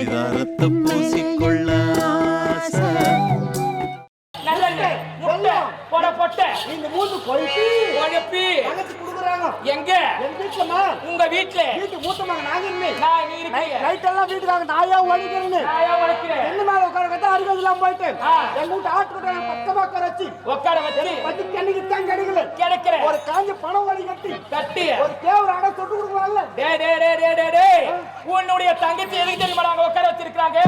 பரிதாரத்தை பூசிக்கொள்ள இந்த மூணு கொழுப்பி கொழுப்பி அங்கத்து குடுக்குறாங்க எங்க வீட்டுல உங்க வீட்டுல வீட்டு மூத்தமாக நாங்க நீ இருக்கீங்க நைட் எல்லாம் வீட்டுக்காக நாயா உழைக்கிறேன் என்ன மேல உட்கார கட்ட அருகதெல்லாம் போயிட்டு எங்க வீட்டு ஆட்டுக்கிட்ட பக்கமா உட்கார வச்சு பத்து கண்ணிக்கு தான் கிடைக்கல ஒரு காஞ்ச பணம் வழி கட்டி ஒரு தேவர அடை தொட்டு கொடுக்கலாம்ல உன்னுடைய தங்கச்சி எதுக்கு தெரியுமா நாங்க உட்கார வச்சிருக்காங்க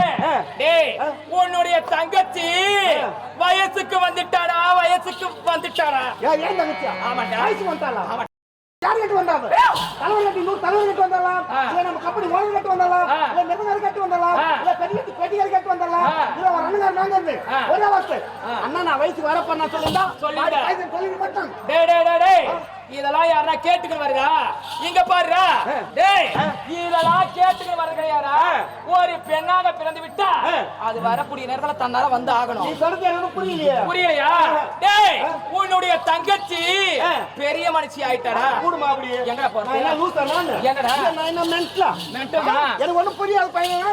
உன்னுடைய தங்கச்சி வயசுக்கு வந்துட்டாடா ஏன் தங்கச்சி ஆமாடா வயசுக்கு வந்துட்டாளா யார் கட்டு வந்தாங்க தலைவர் கட்டு வந்தாலாம் இல்ல நம்ம கம்பெனி ஓனர் கட்டு வந்தாலாம் இல்ல நிறுவனர் கட்டு வந்தாலாம் இல்ல பெரிய கட்டு வந்தாலாம் இல்ல ஒரு அண்ணன் நாங்க இருந்து ஒரே வார்த்தை அண்ணா நான் வயசுக்கு வர பண்ண சொல்லிட்டு மாட்டான் டேய் இதெல்லாம் யாரா கேட்டுக்கிட்டு வருதா இங்க பாருடா டேய் இதெல்லாம் கேட்டுக்கிட்டு வருகிற யாரா ஒரு பெண்ணாக பிறந்து விட்டா அது வரக்கூடிய நேரத்துல தன்னால வந்து ஆகணும் நீ சொல்றது எனக்கு புரியலையா டேய் உன்னுடைய தங்கச்சி பெரிய மனுஷி ஆயிட்டாடா கூடுமா அப்படியே எங்கடா போற நான் லூசா நான் எங்கடா நான் என்ன மென்டலா எனக்கு ஒண்ணும் புரியாது பையன்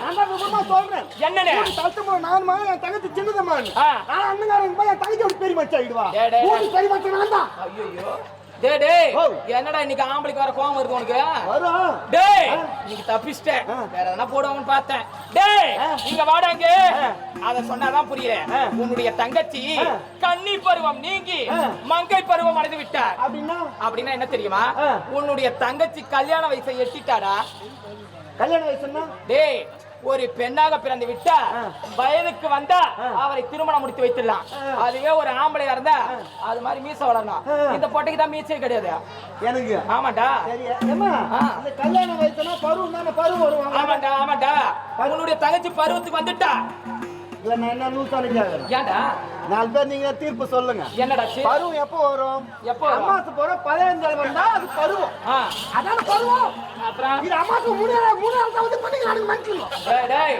நான் தான் விவரமா சொல்றேன் என்னனே தல்த்தமா நான் மா என் தங்கச்சி சின்னதம்மா நான் அண்ணங்காரங்க போய் என் தங்கச்சி பெரிய மச்சி ஆயிடுவா ஊட்டி பெரிய மச்சி நான் தான் ஐயோ டேய் என்னடா இன்னைக்கு ஆம்பளைக்கு வர கோவம் வருது உனக்கு வரும் டேய் இன்னைக்கு தப்பிச்சிட்டேன் வேற எதனா போடுவாங்கன்னு பார்த்தேன் டேய் இங்க வாடாங்க அத சொன்னாதான் புரியல உன்னுடைய தங்கச்சி கன்னி பருவம் நீங்கி மங்கை பருவம் அடைந்து விட்டார் அப்படின்னா என்ன தெரியுமா உன்னுடைய தங்கச்சி கல்யாண வயசை எட்டிட்டாடா கல்யாண வயசுன்னா டேய் ஒரு பெண்ணாக பிறந்து விட்டா வயதுக்கு வந்தா அவரை திருமணம் முடித்து வைத்துடலாம் அதுவே ஒரு ஆம்பளையா இருந்தா அது மாதிரி மீச வளரணும் இந்த பொட்டைக்கு தான் மீசே கிடையாது எனக்கு ஆமாண்டா கல்யாண வயசுனா பருவம் தானே பருவம் வருவாங்க ஆமாண்டா உன்னுடைய தங்கச்சி பருவத்துக்கு வந்துட்டா இல்ல நான் என்ன லூசானு கேக்குறேன் ஏன்டா 4 பேர் நீங்க தீர்ப்பு சொல்லுங்க என்னடா பருவம் எப்போ வரும் அம்மாசு போறோம் 15 வந்தா அது பருவம் அதான பருவம் அப்புறம் இது அம்மாசு 3 நாள் வந்து பண்ணிக்கலாம் மன்னிக்கலாம் டேய்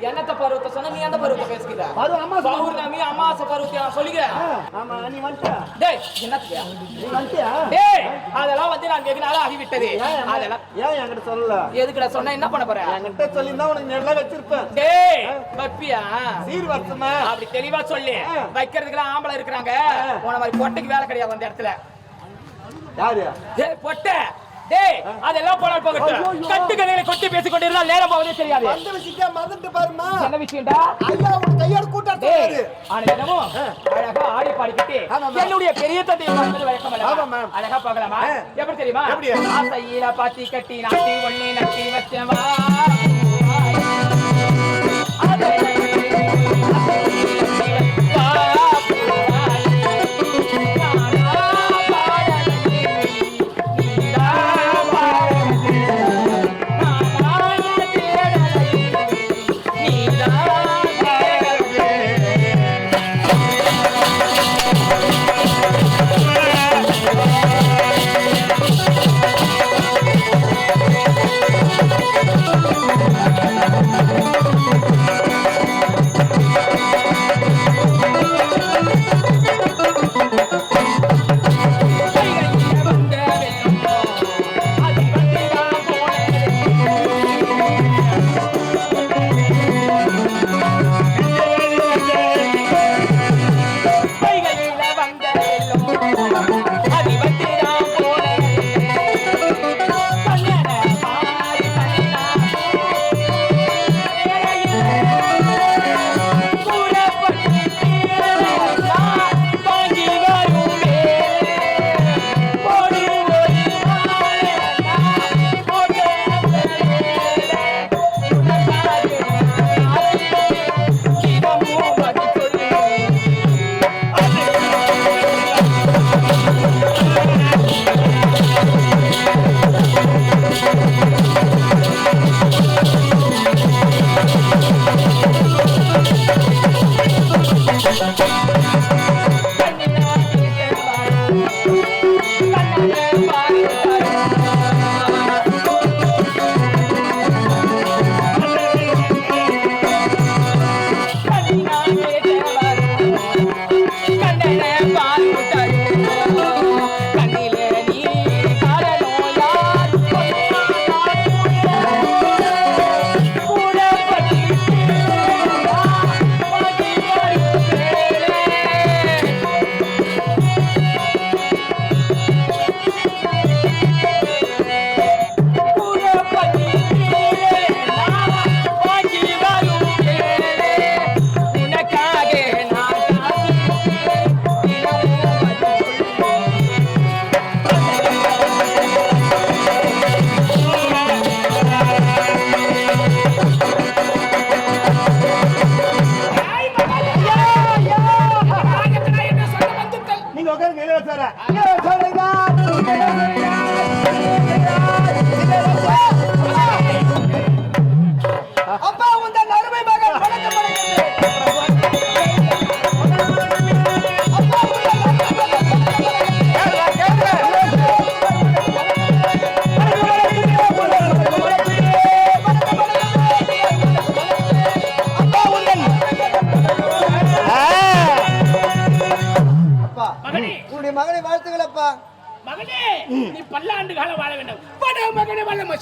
என்னத்த பருவத்தை சொன்னா நீ அந்த பருவத்தை பேசுகிற பருவம் அம்மா பௌர்ணமி அமாவாசை பருவத்தை நான் சொல்லுகிறேன் ஆமா நீ வந்துட்ட டேய் என்னத்தியா நீ வந்துட்டியா டேய் அதெல்லாம் வந்து நான் வெகு நாளா ஆகி விட்டது அதெல்லாம் ஏன் என்கிட்ட சொல்லல எதுக்குடா சொன்னா என்ன பண்ண போற என்கிட்ட சொல்லிருந்தா உனக்கு நெல்ல வச்சிருப்பேன் டேய் பப்பியா சீர் வருஷமா அப்படி தெளிவா சொல்லு வைக்கிறதுக்குலாம் ஆம்பளை இருக்கிறாங்க உன மாதிரி பொட்டைக்கு வேலை கிடையாது அந்த இடத்துல யாரு டேய் பொட்டை டேய் அதெல்லாம் போனால் போகட்டும் கட்டுக்கதைகளை கொட்டி பேசிக் கொண்டிருந்தா நேரம் போவதே தெரியாது அந்த விஷயம் மறந்துட்டு பாருமா என்ன விஷயம்டா ஐயா உன் கையோட கூட்டாரு ஆனந்தமோ அழகா ஆடி பாடிக்கிட்டு என்னுடைய பெரிய தந்தை வந்து வழக்கமல்ல அழகா பார்க்கலாமா எப்படி தெரியுமா ஆசையில பாத்தி கட்டி நாட்டி ஒண்ணே நட்டி வச்சவா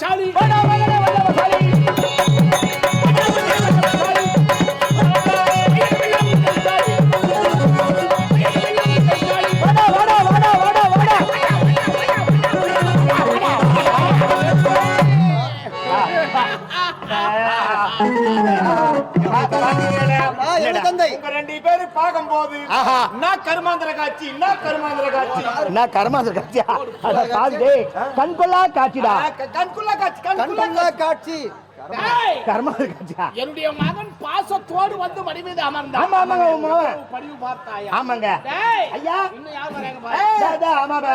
பலசாலி வாடா மகனே வல்லவசாலி தந்தை உங்க ரெண்டு பேரும் பார்க்கும் போது நான் கருமாந்திர காட்சி கண்கொள்ளா காட்சிடா கண்குள்ளா காட்சி கண்கொள்ளா காட்சி கர்மாந்திர காட்சியா என்னுடைய மகன் பாசத்தோடு வந்து மடிமீது அமர்ந்தான். ஆமா ஆமாங்க உங்க மகன். படிவு பார்த்தாயா? ஆமாங்க டேய், ஐயா இன்னும் யார் வராங்க பாரு. ஆமாங்க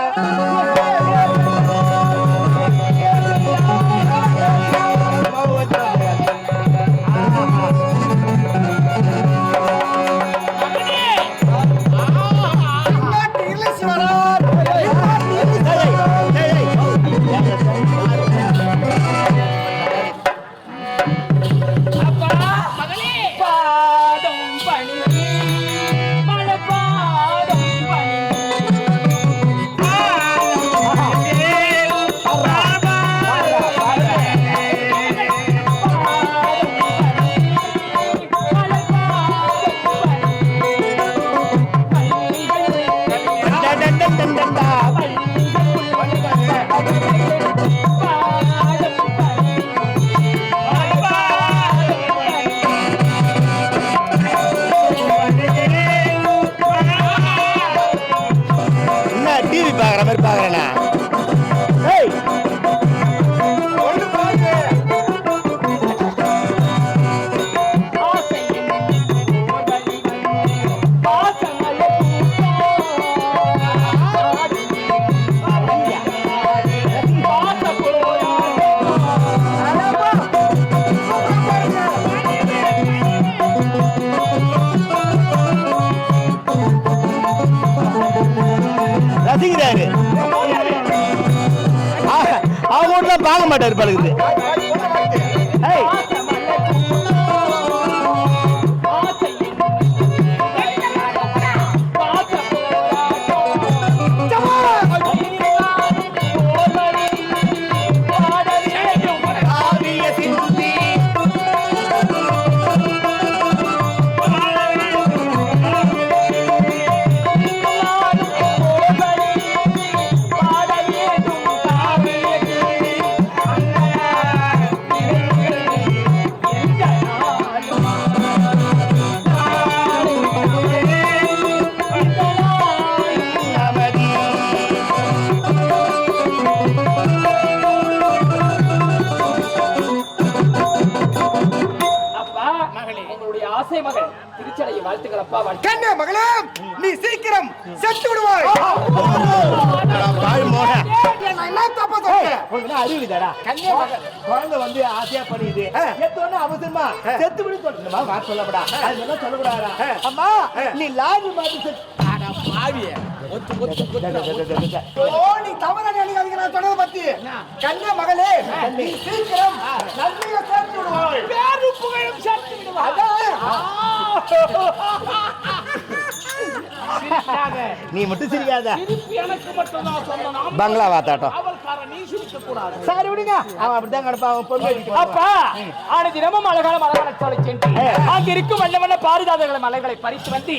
டிவி பாக்குற மாதிரி பாக்குறேன்னா ரசிக்கிறாரு அவங்க வீட்டுல பார்க்க மாட்டாரு பழகுது கண்ணே மகளே நீ சீக்கிரம் செத்து விடுவாய். என்ன தப்பு சொல்றேன்? அறிவுடா குழந்தை வந்து ஆசையா பண்ணிது எத்தோன்னு அவசரமா செத்து விடு சொல்லுமா வா சொல்லப்படா அதெல்லாம் சொல்லக்கூடாதா அம்மா நீ லாரி மாத்தி நீ தவறா நினைக்காதீங்க நான் சொன்னதை பத்தி. கண்ணே மகளே நீ சீக்கிரம் நன்றியை சேர்த்து விடுவாய். பேரு புகழும் சேர்த்து விடுவாய். நீ மட்டும் சிரிக்காத எனக்கு மட்டும் தான் சொல்லணும். பங்களா வாத்தாட்டம் அவள்காரன் நீ சிரிக்க கூடாது. சரி விடுங்க அவன் அப்படிதான் கிடப்பான் பொண்ணு அப்பா ஆன தினமும் அழகான மலர்வனத்தோலை சென்று அங்கு இருக்கும் வண்ண வண்ண பாரிஜாதங்களை மலர்களை பறித்து வந்து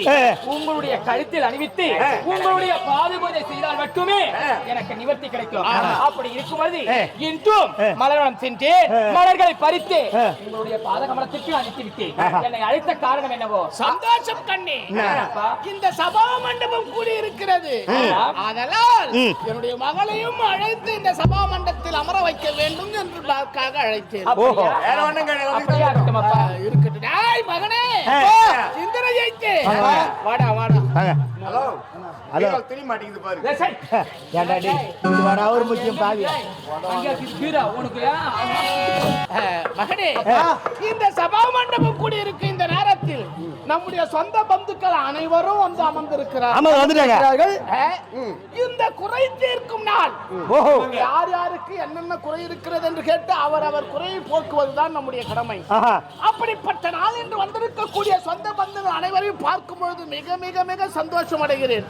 உங்களுடைய கழுத்தில் அணிவித்து உங்களுடைய பாதுபூஜை செய்தால் மட்டுமே எனக்கு நிவர்த்தி கிடைக்கும். அப்படி இருக்கும்போது இன்றும் மலர்வனம் சென்று மலர்களை பறித்து உங்களுடைய பாதகமலத்திற்கு அனுப்பி விட்டேன். என்னை அழைத்த காரணம் என்னவோ? சந்தோஷம் கண்ணே. இந்த சபா மண்டபம் கூடி இருக்கிறது. அதனால் என்னுடைய மகளையும் அழைத்து இந்த சபா மண்டபத்தில் அமர வைக்க வேண்டும் என்பதற்காக அழைத்தேன். வேற ஒண்ணும் கிடையாது. இருக்கட்டும். டேய் மகனே சிந்தனை ஜெயித்து வாடா வாடா. ஹலோ ஹலோ தெரிய மாட்டேங்குது பாரு. ஏன்டா டேய் இது வர ஒரு முக்கியம் பாவி மகனே இந்த சபா மண்டபம் கூடி இருக்கு இந்த நேரத்தில் நம்முடைய சொந்த பந்துக்கள் அனைவரும் வந்து அமர்ந்திருக்கிறார்கள். ஆமா வந்துட்டாங்க. இந்த குறை தீர்க்கும் நாள். ஓஹோ யார் யாருக்கு என்னென்ன குறை இருக்கிறது என்று கேட்டு அவர் குறையை போக்குவதுதான் நம்முடைய கடமை. அப்படிப்பட்ட நாள் என்று வந்திருக்கக்கூடிய சொந்த பந்துகள் அனைவரையும் பார்க்கும் பொழுது மிக மிக மிக சந்தோஷம் அடைகிறேன்.